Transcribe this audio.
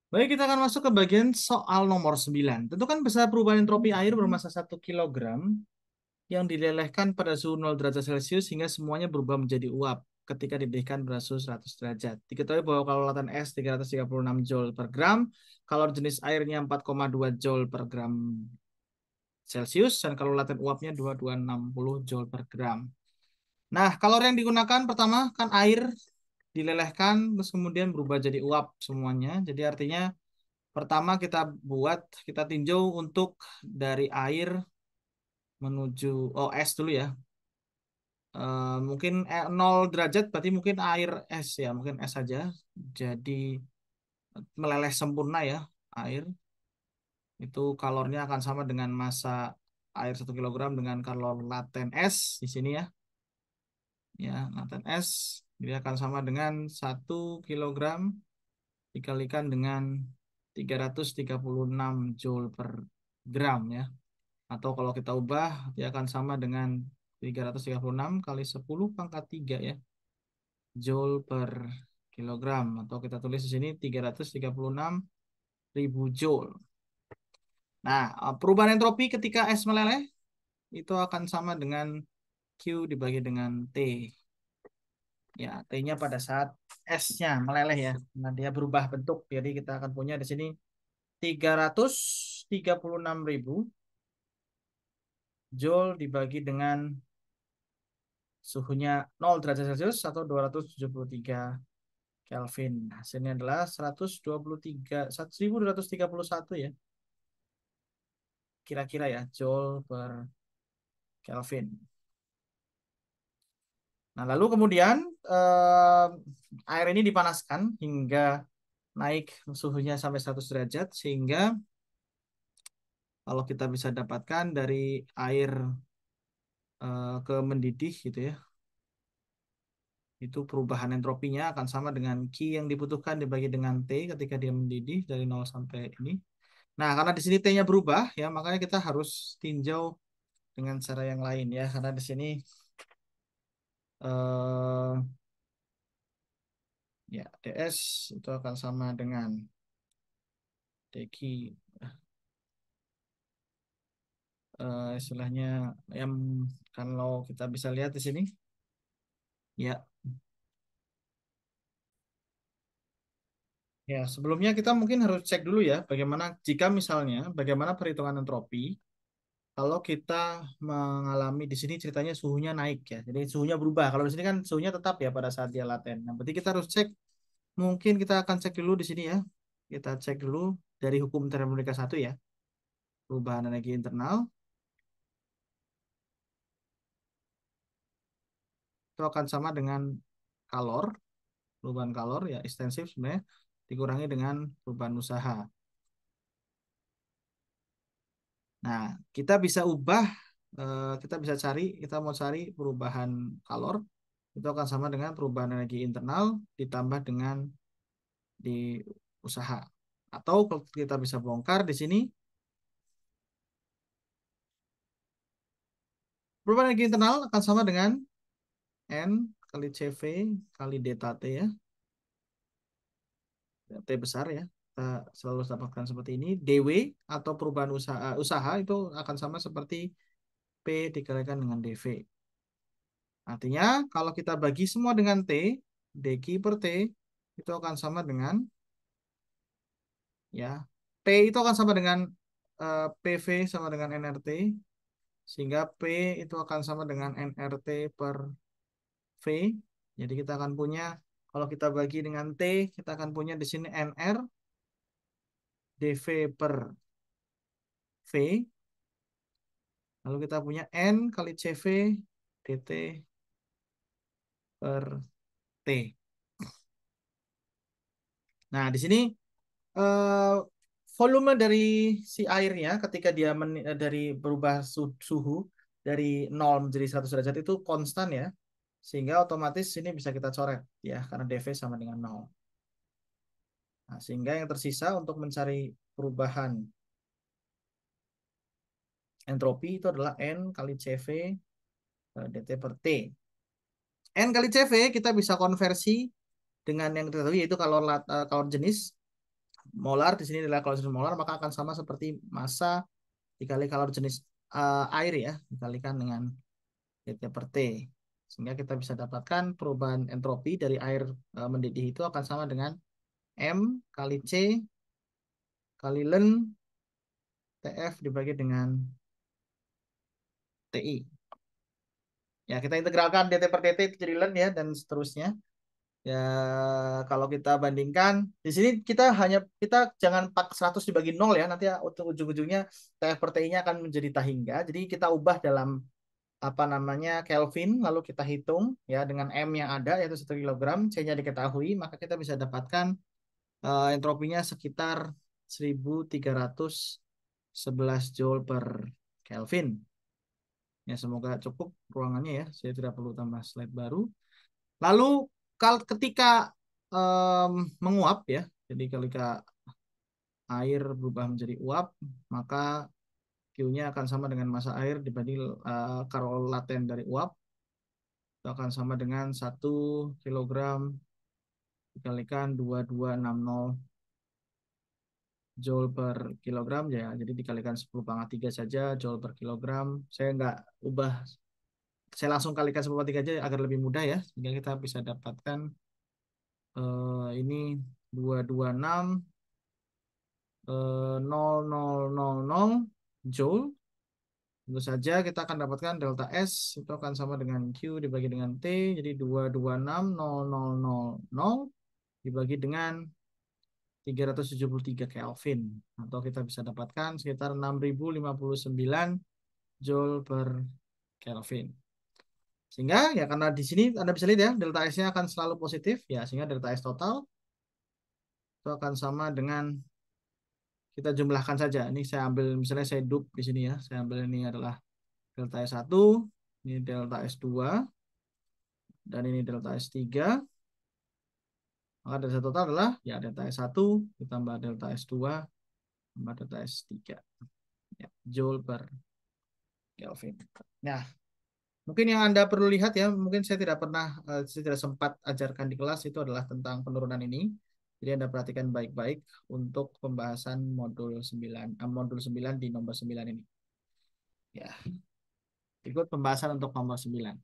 Baik, kita akan masuk ke bagian soal nomor 9. Tentukan besar perubahan entropi air bermassa 1 kg yang dilelehkan pada suhu 0 derajat Celcius hingga semuanya berubah menjadi uap ketika dididihkan pada suhu 100 derajat. Diketahui bahwa kalau lautan es 336 Joule per gram, kalor jenis airnya 4,2 Joule per gram Celcius, dan kalau lautan uapnya 2260 Joule per gram. Nah, kalor yang digunakan pertama kan air dilelehkan, terus kemudian berubah jadi uap semuanya. Jadi artinya pertama kita tinjau untuk dari air menuju es dulu ya. Mungkin 0 derajat berarti mungkin air es ya, mungkin es saja. Jadi meleleh sempurna ya air. Itu kalornya akan sama dengan massa air 1 kg dengan kalor laten es di sini ya. Ya, laten es dia akan sama dengan 1 kg dikalikan dengan 336 Joule per gram ya. Atau kalau kita ubah, dia akan sama dengan 336 kali 10 pangkat 3 ya. Joule per kilogram. Atau kita tulis di sini 336.000 Joule. Nah, perubahan entropi ketika es meleleh itu akan sama dengan Q dibagi dengan T. Ya, T-nya pada saat esnya meleleh ya. Nah, dia berubah bentuk. Jadi kita akan punya di sini 336.000 Joule dibagi dengan suhunya 0 derajat Celcius atau 273 Kelvin. Hasilnya adalah 1231 ya. Kira-kira ya, Joule per Kelvin. Nah, lalu kemudian eh, air ini dipanaskan hingga naik suhunya sampai 100 derajat sehingga kalau kita bisa dapatkan dari air ke mendidih gitu ya. Itu perubahan entropinya akan sama dengan Q yang dibutuhkan dibagi dengan T ketika dia mendidih dari 0 sampai ini. Nah, karena di sini T-nya berubah ya, makanya kita harus tinjau dengan cara yang lain ya. Karena di sini eh, ya DS itu akan sama dengan dq istilahnya yang kalau kita bisa lihat di sini ya. Ya, sebelumnya kita mungkin harus cek dulu ya bagaimana jika misalnya bagaimana perhitungan entropi kalau kita mengalami di sini ceritanya suhunya naik ya. Jadi suhunya berubah. Kalau di sini kan suhunya tetap ya pada saat dia laten. Nah, berarti kita harus cek. Mungkin kita akan cek dulu di sini ya. Kita cek dulu dari hukum termodinamika 1 ya. Perubahan energi internal itu akan sama dengan kalor. Perubahan kalor ya ekstensif sebenarnya dikurangi dengan perubahan usaha. Nah, kita bisa ubah, kita bisa cari, kita mau cari perubahan kalor, itu akan sama dengan perubahan energi internal ditambah dengan di usaha. Atau kalau kita bisa bongkar di sini, perubahan energi internal akan sama dengan N kali CV kali delta T ya. T besar ya. Kita selalu dapatkan seperti ini. DW atau perubahan usaha itu akan sama seperti P dikalikan dengan DV. Artinya kalau kita bagi semua dengan T, dq per T itu akan sama dengan ya P itu akan sama dengan PV sama dengan nRT sehingga P itu akan sama dengan nRT per V. Jadi kita akan punya kalau kita bagi dengan T kita akan punya di sini nR dV per V. Lalu kita punya N kali CV dt per T. Nah, di sini eh, volume dari si airnya ketika dia dari berubah suhu dari 0 menjadi 100 derajat itu konstan ya. Sehingga otomatis ini bisa kita coret ya karena dV sama dengan 0. Nah, sehingga yang tersisa untuk mencari perubahan entropi itu adalah N kali CV dt per T. N kali CV kita bisa konversi dengan yang kita tahu yaitu kalor jenis. molar, di sini adalah kalorimeter molar, maka akan sama seperti massa dikali kalori jenis air ya, dikalikan dengan PT per T. Sehingga kita bisa dapatkan perubahan entropi dari air mendidih itu akan sama dengan M kali C kali Ln TF dibagi dengan TI. Ya, kita integralkan dt per dt itu jadi Ln ya, dan seterusnya. Ya, kalau kita bandingkan, di sini kita jangan 100 dibagi 0 ya, nanti ya, ujung-ujungnya TF per TI-nya akan menjadi Tahingga. Jadi kita ubah dalam apa namanya Kelvin, lalu kita hitung ya dengan M yang ada yaitu 1 kilogram, C-nya diketahui, maka kita bisa dapatkan entropinya sekitar 1311 Joule per Kelvin. Ya, semoga cukup ruangannya ya. Saya tidak perlu tambah slide baru. Lalu ketika menguap ya, jadi ketika air berubah menjadi uap, maka Q-nya akan sama dengan massa air dibanding karol laten dari uap. Itu akan sama dengan 1 kilogram dikalikan 2260 Joule per kilogram ya. Jadi dikalikan 10 pangkat 3 saja Joule per kilogram. Saya nggak ubah, saya langsung kalikan 10 pangkat 3 aja agar lebih mudah ya. Sehingga kita bisa dapatkan ini 226 0,000 Joule. Tentu saja kita akan dapatkan delta S itu akan sama dengan Q dibagi dengan T. Jadi 226,000 dibagi dengan 373 Kelvin. Atau kita bisa dapatkan sekitar 6059 Joule per Kelvin. Sehingga ya karena di sini Anda bisa lihat ya delta S-nya akan selalu positif ya, sehingga delta S total itu akan sama dengan, kita jumlahkan saja. Ini saya ambil misalnya saya dup di sini ya. Saya ambil ini adalah delta S1, ini delta S2, dan ini delta S3. Maka delta total adalah ya delta S1 ditambah delta S2 tambah delta S3. Ya, Joule per Kelvin. Nah, mungkin yang Anda perlu lihat ya, mungkin saya tidak sempat ajarkan di kelas itu adalah tentang penurunan ini. Jadi Anda perhatikan baik-baik untuk pembahasan modul 9 di nomor 9 ini. Ya, ikut pembahasan untuk nomor 9.